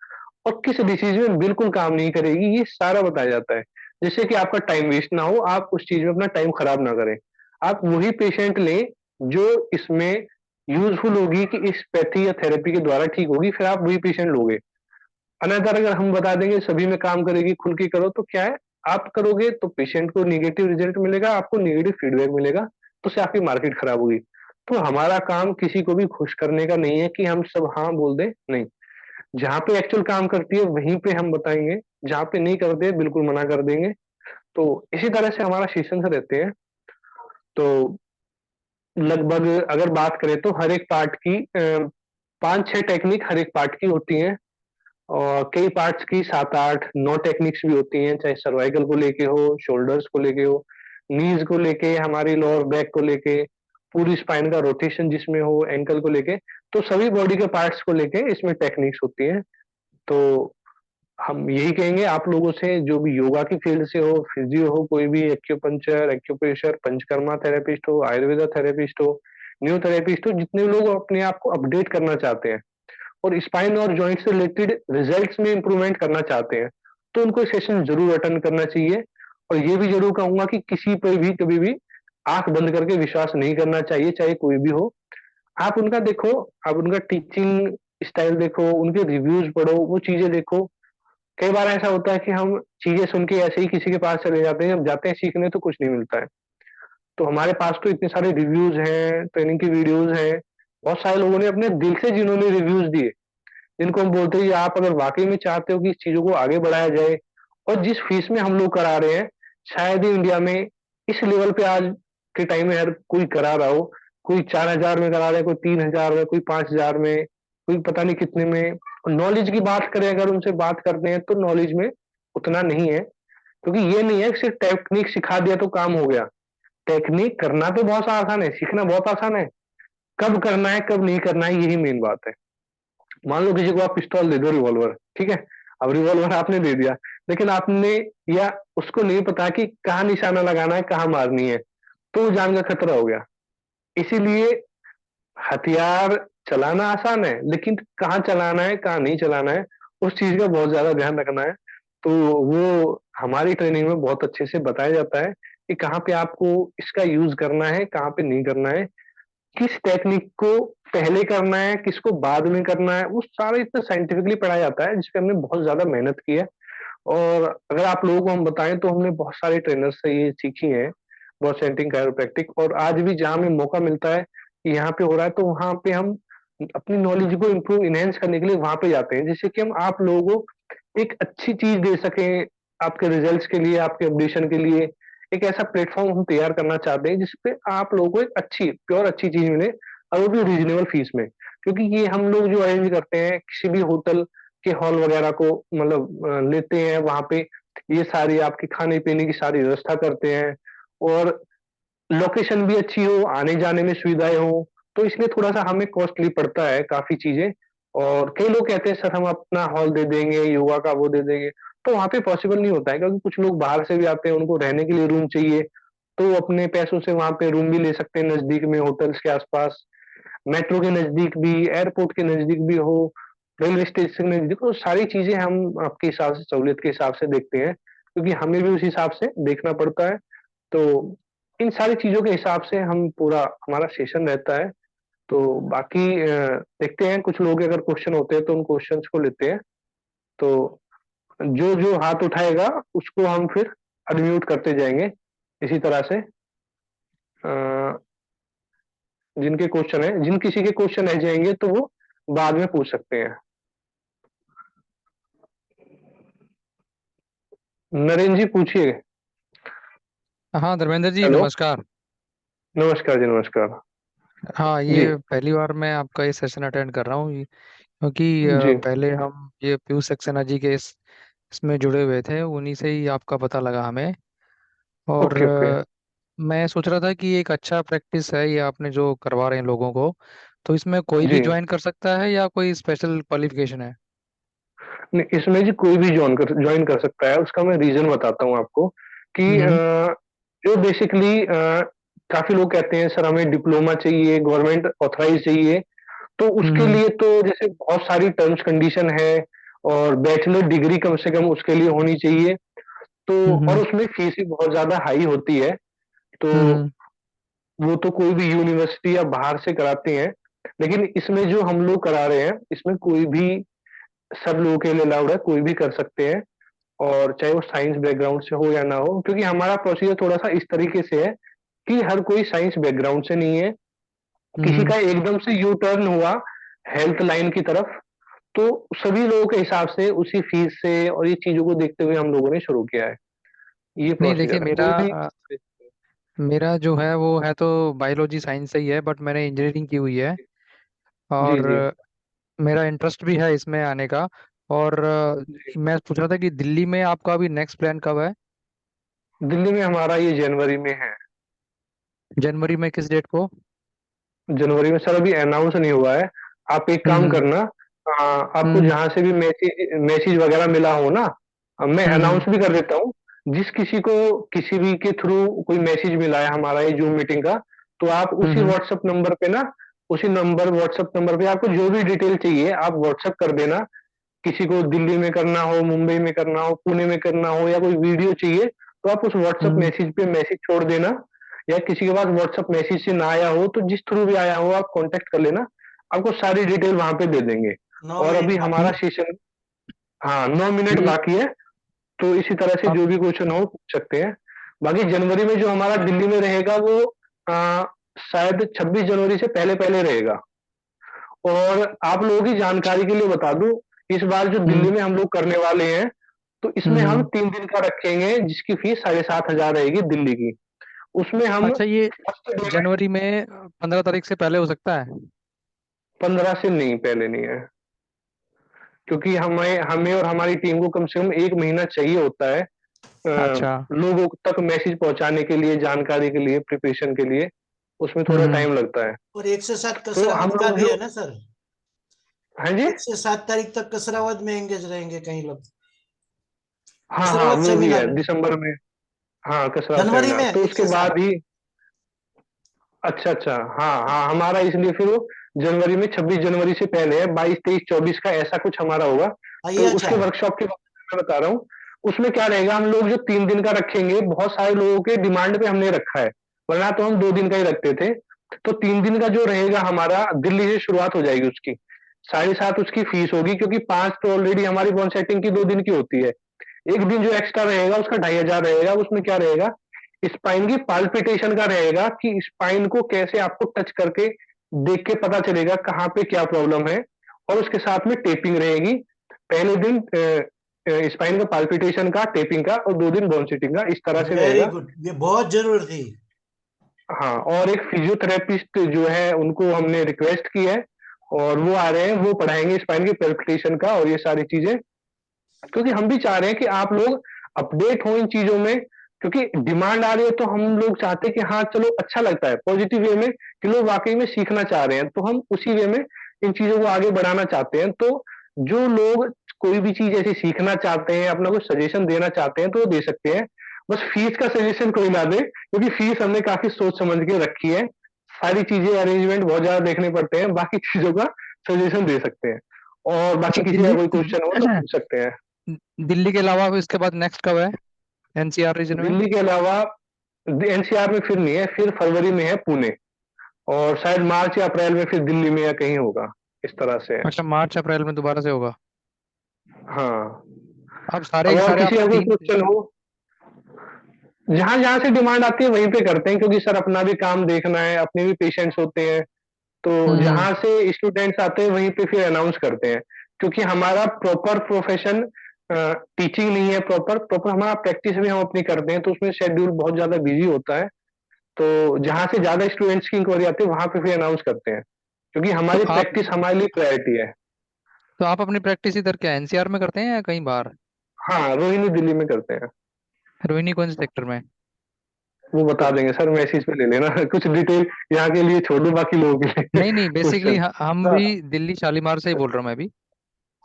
और किस डिसीज में बिल्कुल काम नहीं करेगी, ये सारा बताया जाता है। जिससे कि आपका टाइम वेस्ट ना हो, आप उस चीज में अपना टाइम खराब ना करें। आप वही पेशेंट लें जो इसमें यूजफुल होगी, कि इस पैथी या थेरेपी के द्वारा ठीक होगी, फिर आप वही पेशेंट लोगे। अनदर अगर हम बता देंगे सभी में काम करेगी, खुल के करो, तो क्या है, आप करोगे तो पेशेंट को निगेटिव रिजल्ट मिलेगा, आपको निगेटिव फीडबैक मिलेगा, तो उससे आपकी मार्केट खराब होगी। तो हमारा काम किसी को भी खुश करने का नहीं है कि हम सब हाँ बोल दें, नहीं। जहाँ पे एक्चुअल काम करती है वहीं पे हम बताएंगे, जहाँ पे नहीं करते बिल्कुल मना कर देंगे। तो इसी तरह से हमारा सेशंस रहते हैं। तो लगभग अगर बात करें तो हर एक पार्ट की 5-6 टेक्निक हर एक पार्ट की होती हैं। और कई पार्ट्स की 7-8-9 टेक्निक्स भी होती हैं, चाहे सर्वाइकल को लेके हो, शोल्डर्स को लेके हो, नीज को लेके, हमारी लोअर बैक को लेके, पूरी स्पाइन का रोटेशन जिसमें हो, एंकल को लेके, तो सभी बॉडी के पार्ट्स को लेके इसमें टेक्निक्स होती हैं। तो हम यही कहेंगे आप लोगों से, जो भी योगा की फील्ड से हो, फिजियो हो, कोई भी एक्यूपंक्चर, एक्यूप्रेशर, पंचकर्मा थेरेपिस्ट हो, आयुर्वेदा थेरेपिस्ट हो, न्यू थेरेपिस्ट हो, जितने लोग अपने आप को अपडेट करना चाहते हैं और स्पाइन और जॉइंट से रिलेटेड रिजल्ट्स में इंप्रूवमेंट करना चाहते हैं, तो उनको सेशन जरूर अटेंड करना चाहिए। और ये भी जरूर कहूंगा कि किसी पर भी कभी भी आंख बंद करके विश्वास नहीं करना चाहिए, चाहे कोई भी हो। आप उनका देखो, आप उनका टीचिंग स्टाइल देखो, उनके रिव्यूज पढ़ो, वो चीजें देखो। कई बार ऐसा होता है कि हम चीजें सुन के ऐसे ही किसी के पास चले जाते हैं, जब जाते हैं सीखने तो कुछ नहीं मिलता है। तो हमारे पास तो इतने सारे रिव्यूज हैं, ट्रेनिंग की वीडियोज हैं, बहुत सारे लोगों ने अपने दिल से जिन्होंने रिव्यूज दिए, जिनको हम बोलते हैं कि आप अगर वाकई में चाहते हो कि इस चीजों को आगे बढ़ाया जाए, और जिस फीस में हम लोग करा रहे हैं, शायद ही इंडिया में इस लेवल पे आज के टाइम में हर कोई करा रहा हो। कोई 4,000 में करा रहा है, कोई 3,000 में, कोई 5,000 में, कोई पता नहीं कितने में। नॉलेज की बात करें, अगर उनसे बात करते हैं तो नॉलेज में उतना नहीं है, क्योंकि ये नहीं है कि सिर्फ टेक्निक सिखा दिया तो काम हो गया। टेक्निक करना तो बहुत आसान है, सीखना बहुत आसान है, कब करना है कब नहीं करना है यही मेन बात है। मान लो किसी को आप पिस्तौल दे दो, रिवॉल्वर, ठीक है, अब रिवॉल्वर आपने दे दिया, लेकिन आपने या उसको नहीं पता कि कहाँ निशाना लगाना है, कहाँ मारनी है, तो जान का खतरा हो गया। इसीलिए हथियार चलाना आसान है, लेकिन कहाँ चलाना है कहाँ नहीं चलाना है उस चीज का बहुत ज्यादा ध्यान रखना है। तो वो हमारी ट्रेनिंग में बहुत अच्छे से बताया जाता है कि कहाँ पे आपको इसका यूज करना है, कहाँ पे नहीं करना है, किस टेक्निक को पहले करना है, किसको बाद में करना है, वो सारा इतना साइंटिफिकली पढ़ाया जाता है जिसपे हमने बहुत ज्यादा मेहनत की है। और अगर आप लोगों को हम बताएं तो हमने बहुत सारे ट्रेनर से ये सीखी है, बहुत सेंटिंग कायरोप्रैक्टिक, और आज भी जहाँ हमें मौका मिलता है कि यहाँ पे हो रहा है तो वहां पे हम अपनी नॉलेज को इम्प्रूव इनहेंस करने के लिए वहां पे जाते हैं, जिससे कि हम आप लोगों को एक अच्छी चीज दे सकें, आपके रिजल्ट्स के लिए, आपके अपडेशन के लिए एक ऐसा प्लेटफॉर्म हम तैयार करना चाहते हैं जिसपे आप लोगों को एक अच्छी प्योर अच्छी चीज मिले, और वो भी रीजनेबल फीस में। क्योंकि ये हम लोग जो अरेंज करते हैं किसी भी होटल के हॉल वगैरह को, मतलब लेते हैं वहां पे, ये सारी आपकी खाने पीने की सारी व्यवस्था करते हैं, और लोकेशन भी अच्छी हो, आने जाने में सुविधाएं हो, तो इसलिए थोड़ा सा हमें कॉस्टली पड़ता है काफी चीजें। और कई लोग कहते हैं सर हम अपना हॉल दे देंगे, योगा का वो दे देंगे, तो वहां पे पॉसिबल नहीं होता है, क्योंकि कुछ लोग बाहर से भी आते हैं, उनको रहने के लिए रूम चाहिए, तो वो अपने पैसों से वहां पे रूम भी ले सकते हैं नजदीक में, होटल्स के आसपास, मेट्रो के नजदीक भी, एयरपोर्ट के नजदीक भी हो, रेलवे स्टेशन के नजदीक, तो सारी चीजें हम आपके हिसाब से, सहूलियत के हिसाब से देखते हैं, क्योंकि हमें भी उस हिसाब से देखना पड़ता है। तो इन सारी चीजों के हिसाब से हम पूरा हमारा सेशन रहता है। तो बाकी देखते हैं, कुछ लोग अगर क्वेश्चन होते हैं तो उन क्वेश्चंस को लेते हैं। तो जो जो हाथ उठाएगा उसको हम फिर अनम्यूट करते जाएंगे इसी तरह से। जिनके क्वेश्चन है, जिन किसी के क्वेश्चन रह जाएंगे तो वो बाद में पूछ सकते हैं। नरेंद्र जी पूछिए। हाँ धर्मेंद्र जी हेलो, नमस्कार। नमस्कार जी, नमस्कार हाँ जी। ये पहली बार मैं आपका ये सेशन अटेंड कर रहा हूँ क्योंकि जी, पहले हम ये पीयूष सक्सेना जी के इसमें जुड़े हुए थे, उन्हीं से ही आपका पता लगा हमें। और ओके ओके। मैं सोच रहा था कि एक अच्छा प्रैक्टिस है ये आपने जो करवा रहे हैं लोगों को, तो इसमें कोई भी जी, ज्वाइन कर सकता है या कोई स्पेशल क्वालिफिकेशन है? नहीं इसमें जी कोई भी ज्वाइन कर सकता है, उसका मैं रीजन बताता हूँ आपको कि हम्म। जो बेसिकली काफी लोग कहते हैं सर हमें डिप्लोमा चाहिए, गवर्नमेंट ऑथराइज चाहिए, तो उसके हम्म। लिए तो जैसे बहुत सारी टर्म्स कंडीशन है, और बैचलर डिग्री कम से कम उसके लिए होनी चाहिए, तो और हम्म। उसमें फीस भी बहुत ज्यादा हाई होती है। तो हम्म। वो तो कोई भी यूनिवर्सिटी या बाहर से कराते हैं, लेकिन इसमें जो हम लोग करा रहे हैं इसमें कोई भी, सब लोगों के लिए अलाउड है, कोई भी कर सकते हैं, और चाहे वो साइंस बैकग्राउंड से हो या ना हो, क्योंकि हमारा प्रोसीजर थोड़ा सा इस तरीके से है कि हर कोई साइंस बैकग्राउंड से नहीं है, किसी हम्म। का एकदम से यू टर्न हुआ हेल्थ लाइन की तरफ, तो सभी लोगों के हिसाब से उसी फीस से और ये चीजों को देखते हुए हम लोगों ने शुरू किया है। ये नहीं देखिए, प्रोसीजर है, कोई भी। मेरा जो है वो है तो बायोलॉजी साइंस से ही है, बट मैंने इंजीनियरिंग की हुई है। जी और जी मेरा इंटरेस्ट भी है इसमें आने का। और जी। मैं पूछ रहा था कि दिल्ली में आपका अभी नेक्स्ट प्लान कब है? दिल्ली में हमारा ये जनवरी में है। जनवरी में किस डेट को? जनवरी में सर अभी अनाउंस नहीं हुआ है। आप एक काम हम्म। करना, आपको हम्म। जहां से भी मैसेज मैसेज वगैरह मिला हो ना, मैं हम्म। अनाउंस भी कर देता हूँ। जिस किसी को किसी भी के थ्रू कोई मैसेज मिला है हमारा ये जूम मीटिंग का, तो आप उसी हम्म। व्हाट्सएप नंबर पे ना, उसी नंबर व्हाट्सएप नंबर पे आपको जो भी डिटेल चाहिए आप व्हाट्सएप कर देना। किसी को दिल्ली में करना हो, मुंबई में करना हो, पुणे में करना हो, या कोई वीडियो चाहिए, तो आप उस व्हाट्सएप हम्म। मैसेज पे मैसेज छोड़ देना। या किसी के पास व्हाट्सएप मैसेज से ना आया हो तो जिस थ्रू भी आया हो आप कांटेक्ट कर लेना, आपको सारी डिटेल वहां पे दे देंगे। 9 और मिनट अभी बाकी हमारा ये है। सेशन, हाँ 9 मिनट ये बाकी है, तो इसी तरह से आप जो भी क्वेश्चन हो पूछ सकते हैं। बाकी जनवरी में जो हमारा दिल्ली में रहेगा वो आ, शायद 26 जनवरी से पहले पहले रहेगा। और आप लोगों की जानकारी के लिए बता दूं, इस बार जो दिल्ली हम्म। में हम लोग करने वाले हैं, तो इसमें हम हम्म। 3 दिन का रखेंगे, जिसकी फीस 7,500 रहेगी दिल्ली की। उसमें हम अच्छा, ये फर्स्ट डे में, जनवरी में 15 तारीख से पहले हो सकता है? 15 से नहीं, पहले नहीं है, क्योंकि हमें हमें और हमारी टीम को कम से कम 1 महीना चाहिए होता है अच्छा। लोगों तक मैसेज पहुंचाने के लिए, जानकारी के लिए, प्रिपरेशन के लिए, उसमें थोड़ा हम्म। टाइम लगता है। और 1 से 7 तो हम कसरावद का लोग भी जो है ना सर? हाँ जी, 1 से 7 तारीख तक कसरावद में एंगेज रहेंगे कई लोग। हाँ हाँ कसरावद वो भी है सेमिनार में दिसंबर में। हाँ कसरा जनवरी सेमिनार में तो एक उसके से बाद सात ही। अच्छा अच्छा, हाँ हाँ हमारा इसलिए फिर वो जनवरी में 26 जनवरी से पहले है, 22 23 24 का ऐसा कुछ हमारा होगा। आइए तो अच्छा। उसके वर्कशॉप के बारे में मैं बता रहा हूँ। उसमें क्या रहेगा, हम लोग जो 3 दिन का रखेंगे, बहुत सारे लोगों के डिमांड पे हमने रखा है, वरना तो हम 2 दिन का ही रखते थे। तो 3 दिन का जो रहेगा हमारा, दिल्ली से शुरुआत हो जाएगी उसकी। 7.5 उसकी फीस होगी, क्योंकि 5 तो ऑलरेडी हमारी बॉन सेटिंग की 2 दिन की होती है। एक दिन जो एक्स्ट्रा रहेगा उसका 2,500 रहेगा। उसमें क्या रहेगा, स्पाइन की पाल्पिटेशन का रहेगा, कि स्पाइन को कैसे आपको टच करके देख के पता चलेगा कहाँ पे क्या प्रॉब्लम है। और उसके साथ में टेपिंग रहेगी। पहले दिन स्पाइन का पाल्पिटेशन का, टेपिंग का, और 2 दिन बोन सेटिंग का, इस तरह से वेरी रहेगा। गुड, ये बहुत जरूर थी। हाँ, और एक फिजियोथेरेपिस्ट जो है उनको हमने रिक्वेस्ट की है, और वो आ रहे हैं, वो पढ़ाएंगे स्पाइन की पाल्पिटेशन का और ये सारी चीजें। क्योंकि हम भी चाह रहे हैं कि आप लोग अपडेट हो इन चीजों में, क्योंकि डिमांड आ रही है, तो हम लोग चाहते हैं कि हाँ चलो अच्छा लगता है पॉजिटिव वे में, कि लोग वाकई में सीखना चाह रहे हैं, तो हम उसी वे में इन चीजों को आगे बढ़ाना चाहते हैं। तो जो लोग कोई भी चीज ऐसी सीखना चाहते हैं, अपना कुछ सजेशन देना चाहते हैं, तो वो दे सकते हैं। बस फीस का सजेशन कोई ना दे, क्योंकि फीस हमने काफी सोच समझ के रखी है। सारी चीजें अरेंजमेंट बहुत ज्यादा देखने पड़ते हैं, बाकी चीजों का सजेशन दे सकते हैं। और बाकी अच्छा किसी का दिल्ली कोई क्वेश्चन हो तो पूछ सकते हैं। दिल्ली के अलावा अब इसके बाद नेक्स्ट कब है एनसीआर रीजन में? दिल्ली के अलावा एनसीआर में फिर नहीं है, फिर फरवरी में है पुणे, और शायद मार्च या अप्रैल में फिर दिल्ली में या कहीं होगा, इस तरह से है। अच्छा, मार्च अप्रैल में दोबारा से होगा। हाँ, अब सारे अब के और सारे किसी आपने का कोई तीन। क्वेश्चन हो, जहां जहां से डिमांड आती है वहीं पे करते हैं, क्योंकि सर अपना भी काम देखना है, अपने भी पेशेंट्स होते हैं। तो हम्म। जहां से स्टूडेंट्स आते हैं वहीं पे फिर अनाउंस करते हैं। क्योंकि हमारा प्रॉपर प्रोफेशन टीचिंग नहीं है, प्रॉपर प्रॉपर हमारा प्रैक्टिस भी हम अपनी करते हैं, तो उसमें शेड्यूल बहुत ज्यादा बिजी होता है। तो जहां से ज्यादा स्टूडेंट्स की इंक्वायरी आती है वहां पे फिर अनाउंस करते हैं, क्योंकि तो हमारी आप प्रैक्टिस हमारे लिए प्रायोरिटी है। तो आप अपनी प्रैक्टिस इधर क्या एनसीआर में करते हैं या कहीं बाहर? हाँ, रोहिणी दिल्ली में करते हैं। रोहिणी कौन से सेक्टर में? वो बता देंगे सर, मैसेज पे ले लेना कुछ डिटेल यहाँ के लिए छोड़ दो, बाकी लोगों के लिए नहीं नहीं, बेसिकली क्वेश्चन। हम सर भी दिल्ली शालीमार से ही बोल रहा हूँ मैं भी।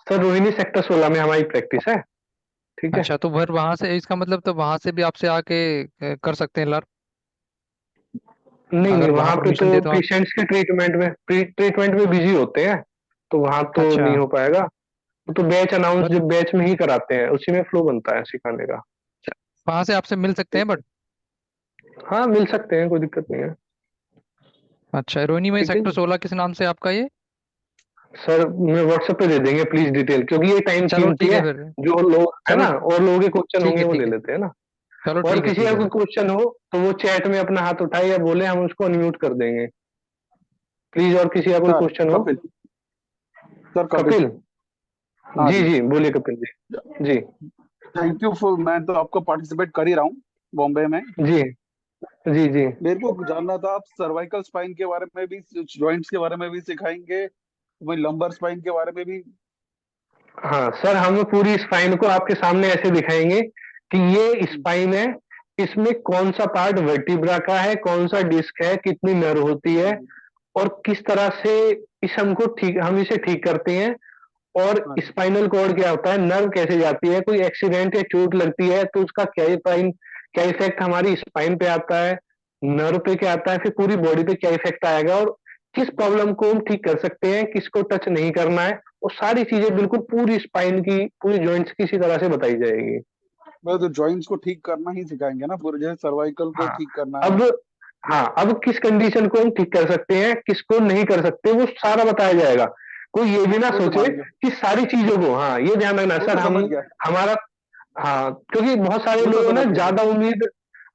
सर रोहिणी सेक्टर 16 में हमारी प्रैक्टिस है। ठीक है। अच्छा, तो फिर वहां से इसका मतलब तो वहां से भी आपसे आके कर सकते हैं लर्न, नहीं नहीं, अगर वहां वहां पे तो परमिशन दे तो आप। पेशेंट्स के ट्रीटमेंट में बिजी होते हैं, तो वहां तो अच्छा। नहीं हो पाएगा। वो तो बैच अनाउंस बट जब बैच में ही कराते हैं, उसी में फ्लो बनता है सिखाने का। वहां से आपसे मिल सकते हैं बट। हाँ मिल सकते हैं, कोई दिक्कत नहीं है। अच्छा, रोहिणी में ठीक है सेक्टर जी। 16 किस नाम से आपका ये? सर मैं व्हाट्सएप पे दे देंगे प्लीज डिटेल, क्योंकि ये टाइम चलो कीमती ठीक है है। फिर। जो लोग है चलो ना, और लोगों के क्वेश्चन ठीक होंगे है वो ठीक ले है। लेते हैं ना। चलो और ठीक है किसी ठीक का है कोई फिर। क्वेश्चन हो तो वो चैट में अपना हाथ उठाए या बोले, हम उसको अनम्यूट कर देंगे प्लीज। और किसी का कोई सर क्वेश्चन हो। कपिल, सर कपिल। कपिल। हाँ जी जी। जी बोलिए कपिल जी। जी थैंक यू फॉर, मैं तो आपका पार्टिसिपेट कर ही रहा हूँ बॉम्बे में। जी जी जी। मेरे को जानना था, आप सर्वाइकल स्पाइन के बारे में भी, जॉइंट्स के बारे में भी सिखाएंगे, वही लंबर स्पाइन के बारे में भी? हाँ सर, हम पूरी स्पाइन को आपके सामने ऐसे दिखाएंगे कि ये स्पाइन है, इसमें कौन सा पार्ट वर्टिब्रा का है, कौन सा डिस्क है, कितनी नर्व होती है, और किस तरह से इस हम इसे ठीक करते हैं। और हाँ जी। स्पाइनल कॉर्ड क्या होता है, नर्व कैसे जाती है, कोई एक्सीडेंट या चोट लगती है तो उसका क्या इफेक्ट हमारी स्पाइन पे आता है, नर्व पे क्या आता है, फिर पूरी बॉडी पे क्या इफेक्ट आएगा, और किस प्रॉब्लम को हम ठीक कर सकते हैं, किसको टच नहीं करना है। वो सारी चीजें बिल्कुल पूरी स्पाइन की, पूरी जॉइंट्स की इसी तरह से बताई जाएगी। मैं तो जॉइंट्स को ठीक करना ही सिखाएंगे ना पूरे, जैसे सर्वाइकल को हाँ ठीक करना है। अब हाँ अब किस कंडीशन को हम ठीक कर सकते हैं, किसको नहीं कर सकते, वो सारा बताया जाएगा। कोई ये भी ना वो तो सोचे मान गया, कि सारी चीजों को, हाँ ये ध्यान रखना वो सर, तो हम समझ गया, हमारा, हाँ क्योंकि बहुत सारे वो तो लोग ना समझ गया सर। ज्यादा उम्मीद,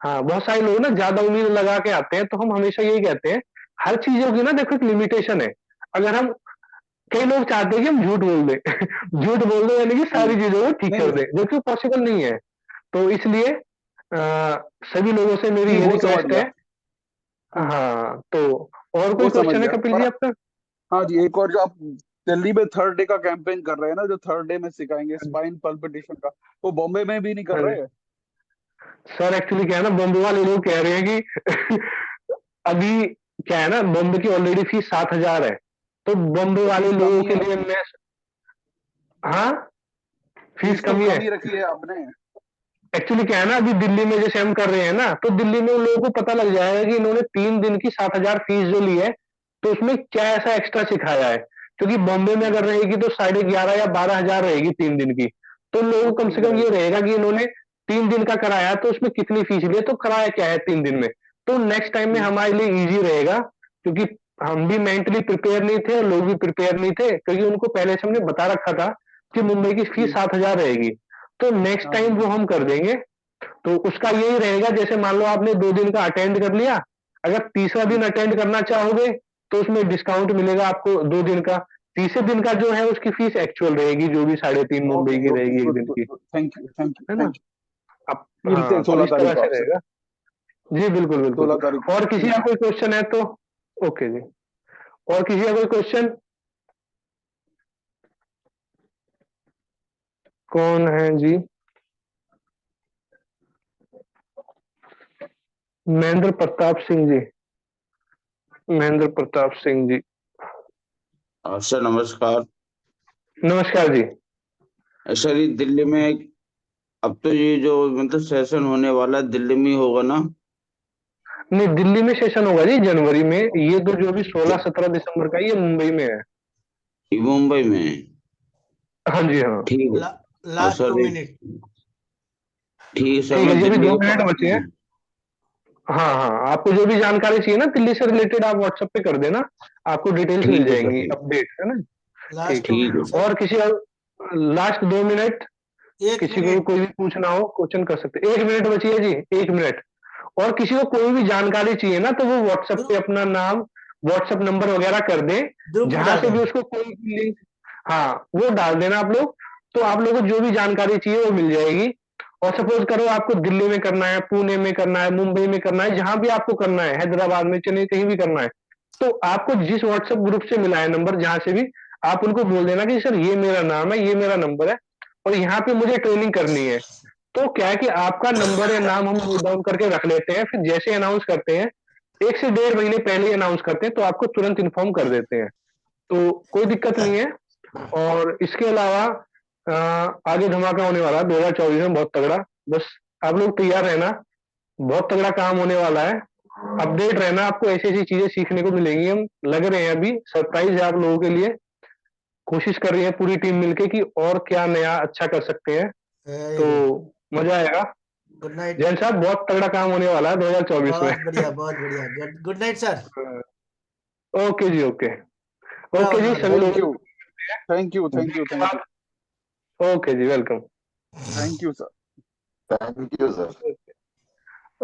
हाँ बहुत सारे लोग ना ज्यादा उम्मीद लगा के आते हैं, तो हम हमेशा यही कहते हैं, हर चीजों की ना देखो एक लिमिटेशन है। अगर हम, कई लोग चाहते हैं कि हम झूठ बोल दें झूठ बोल दें यानी कि नहीं सारी चीजों को ठीक नहीं कर नहीं, दें, जो कि पॉसिबल नहीं है। तो इसलिए सभी लोगों से मेरी नहीं ये वो समझ रिक्वेस्ट है। गया। हम्म, हाँ तो और कोई वो समझ क्वेश्चन है गया कपिल पर, जी आपका? हाँ जी, एक और जो आप दिल्ली में थर्ड डे का कैंपेन कर रहे हैं ना, जो थर्ड डे में सिखाएंगे स्पाइन पल्पिटेशन का, वो बॉम्बे में भी नहीं कर हाँ जी रहे हैं। सर, एक्चुअली क्या है ना, बॉम्बे वाले लोग कह रहे हैं कि अभी क्या है ना, बॉम्बे की ऑलरेडी फीस 7,000 है, तो बॉम्बे तो वाले फीस लोगों कमी के है, लिए मैं, हाँ फीस फीस तो कमी है। कम ही रखी है आपने। एक्चुअली क्या है ना, अभी दिल्ली में जैसे हम कर रहे हैं ना, तो दिल्ली में उन लोगों को पता लग जाएगा कि इन्होंने 3 दिन की 7,000 फीस जो ली है, तो उसमें क्या ऐसा एक्स्ट्रा सिखाया है। क्योंकि बॉम्बे में अगर रहेगी तो 11,500 या 12,000 रहेगी 3 दिन की, तो लोगों वो को कम से ठीक कम ये रहेगा। रहेगा कि इन्होंने 3 दिन का कराया, तो उसमें कितनी फीस ली है, तो कराया क्या है 3 दिन में। तो नेक्स्ट टाइम में हम्म, हमारे लिए इजी रहेगा, क्योंकि हम भी मेंटली प्रिपेयर नहीं थे और लोग भी प्रिपेयर नहीं थे, क्योंकि उनको पहले से हमने बता रखा था कि मुंबई की फीस हम्म, 7,000 रहेगी। तो नेक्स्ट हाँ टाइम वो हाँ हम कर देंगे। तो उसका यही रहेगा, जैसे मान लो आपने 2 दिन का अटेंड कर लिया, अगर तीसरा दिन अटेंड करना चाहोगे तो उसमें डिस्काउंट मिलेगा आपको 2 दिन का। तीसरे दिन का जो है उसकी फीस एक्चुअल रहेगी, जो भी 3.5 मुंबई ओके की ओके, रहेगी एक गुड दिन गुड की, good, thank you thank you है ना। थैंक अब यू। मिलते हैं हाँ, तो 16 इस तारीख तरह को से आपसे। रहेगा। जी बिल्कुल बिल्कुल। 16 तारीख को, और किसी थैंक का यू। कोई क्वेश्चन है तो, ओके जी। और किसी का कोई क्वेश्चन, कौन है जी? महेंद्र प्रताप सिंह जी, महेंद्र प्रताप सिंह जी, सर नमस्कार। नमस्कार जी। सर ये दिल्ली में अब तो ये जो मतलब सेशन होने वाला है, दिल्ली में ही होगा ना? नहीं, दिल्ली में सेशन होगा जी जनवरी में, ये तो जो भी 16-17 दिसंबर का, ये मुंबई में है। ये मुंबई में है। हाँ जी हाँ। ठीक है। ला, और लास्ट सर 2 मिनट। ठीक है सर, ठीक है, मैं ये भी दिल्ली दो का मिनट पास बचे हैं। हाँ हाँ, आपको जो भी जानकारी चाहिए ना दिल्ली से रिलेटेड, आप व्हाट्सएप पे कर देना, आपको डिटेल्स मिल ठीक है सर, जाएंगी, ठीक। अपडेट है ना। लास्ट ठीक टू है। ठीक है मिनट सर। सर। और किसी और, लास्ट 2 मिनट, एक किसी को मिनट कोई भी पूछना हो क्वेश्चन कर सकते, 1 मिनट बची है जी, 1 मिनट। और किसी को कोई भी जानकारी चाहिए ना, तो वो व्हाट्सएप पे ग्रुप अपना नाम, व्हाट्सएप नंबर वगैरह कर दे, ग्रुप में जहां डाल से भी देना। उसको कोई भी लिंक, हाँ वो डाल देना आप लोग, तो आप लोगों को जो भी जानकारी चाहिए वो मिल जाएगी। और सपोज करो आपको दिल्ली में करना है, पुणे में करना है, मुंबई में करना है, जहां भी आपको करना है, हैदराबाद में, चेन्नई, कहीं भी करना है, तो आपको जिस व्हाट्सएप ग्रुप से मिला है नंबर, जहां से भी, आप उनको बोल देना कि सर ये मेरा नाम है, ये मेरा नंबर है, और यहाँ पे मुझे ट्रेनिंग करनी है। तो क्या है कि आपका नंबर या नाम हम नोट डाउन करके रख लेते हैं, फिर जैसे अनाउंस करते हैं, 1 से 1.5 महीने पहले ही अनाउंस करते हैं, तो आपको तुरंत इन्फॉर्म कर देते हैं, तो कोई दिक्कत नहीं है। और इसके अलावा आगे धमाका होने वाला है 2024 में, बहुत तगड़ा। बस आप लोग तैयार रहना, बहुत तगड़ा काम होने वाला है। अपडेट रहना, आपको ऐसी ऐसी चीजें सीखने को मिलेंगी। हम लग रहे हैं अभी, सरप्राइज है आप लोगों के लिए, कोशिश कर रही है पूरी टीम मिलके कि और क्या नया अच्छा कर सकते हैं, वेरी तो गुड। मजा आएगा। Good night. जैन साहब, बहुत तगड़ा काम होने वाला है 2024 में। बहुत बढ़िया बहुत बढ़िया। Good good night sir. Okay जी, ओके। पूरा ओके होने जी, वाला सभी है। थैंक लोगों you thank you thank you thank you को ओके जी, welcome. Thank you sir, thank you sir.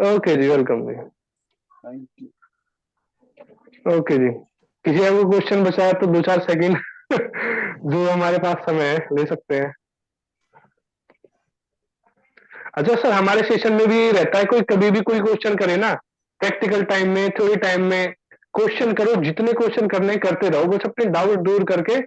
Okay जी, वेलकम जी। Thank you. ओके जी। किसी का कोई क्वेश्चन बचा है तो 2-4 सेकंड जो हमारे पास समय है ले सकते हैं। अच्छा सर, हमारे सेशन में भी रहता है, कोई कभी भी कोई क्वेश्चन करे ना, प्रैक्टिकल टाइम में, थ्योरी टाइम में, क्वेश्चन करो, जितने क्वेश्चन करने हैं करते रहो, बस अपने डाउट दूर करके